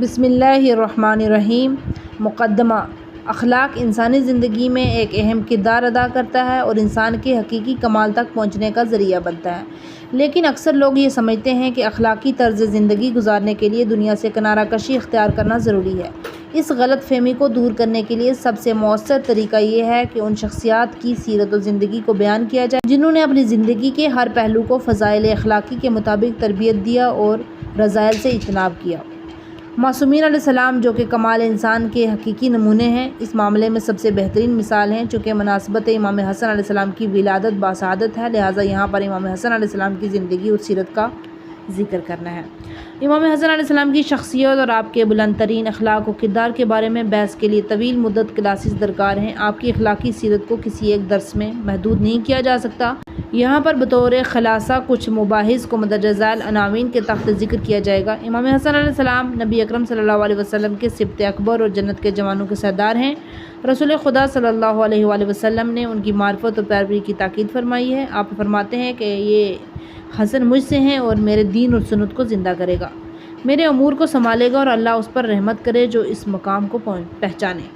بسم اللہ الرحمن الرحیم۔ مقدمہ: اخلاق انسانی زندگی میں ایک اہم کردار ادا کرتا ہے اور انسان کے حقیقی کمال تک پہنچنے کا ذریعہ بنتا ہے، لیکن اکثر لوگ یہ سمجھتے ہیں کہ اخلاقی طرز زندگی گزارنے کے لیے دنیا سے کنارہ کشی اختیار کرنا ضروری ہے۔ اس غلط فہمی کو دور کرنے کے لیے سب سے مؤثر طریقہ یہ ہے کہ ان شخصیات کی سیرت و زندگی کو بیان کیا جائے جنہوں نے اپنی زندگی کے ہر پہلو کو فضائل اخلاقی کے مطابق تربیت دیا اور رذائل سے اجتناب کیا۔ معصومین علیہ السلام، جو کہ کمال انسان کے حقیقی نمونے ہیں، اس معاملے میں سب سے بہترین مثال ہیں۔ چونکہ مناسبت امام حسن علیہ السلام کی ولادت باسعادت ہے، لہٰذا یہاں پر امام حسن علیہ السلام کی زندگی اور سیرت کا ذکر کرنا ہے۔ امام حسن علیہ السلام کی شخصیت اور آپ کے بلند ترین اخلاق و کردار کے بارے میں بحث کے لیے طویل مدت کلاسز درکار ہیں۔ آپ کی اخلاقی سیرت کو کسی ایک درس میں محدود نہیں کیا جا سکتا۔ یہاں پر بطور خلاصہ کچھ مباحث کو مندرجہ ذیل عناوین کے تحت ذکر کیا جائے گا۔ امام حسن علیہ السلام نبی اکرم صلی اللہ علیہ وسلم کے سبط اکبر اور جنت کے جوانوں کے سردار ہیں۔ رسول خدا صلی اللہ علیہ وآلہ وسلم نے ان کی معرفت اور پیروی کی تاکید فرمائی ہے۔ آپ فرماتے ہیں کہ یہ حسن مجھ سے ہیں اور میرے دین اور سنت کو زندہ کرے گا، میرے امور کو سنبھالے گا اور اللہ اس پر رحمت کرے جو اس مقام کو پہچانے۔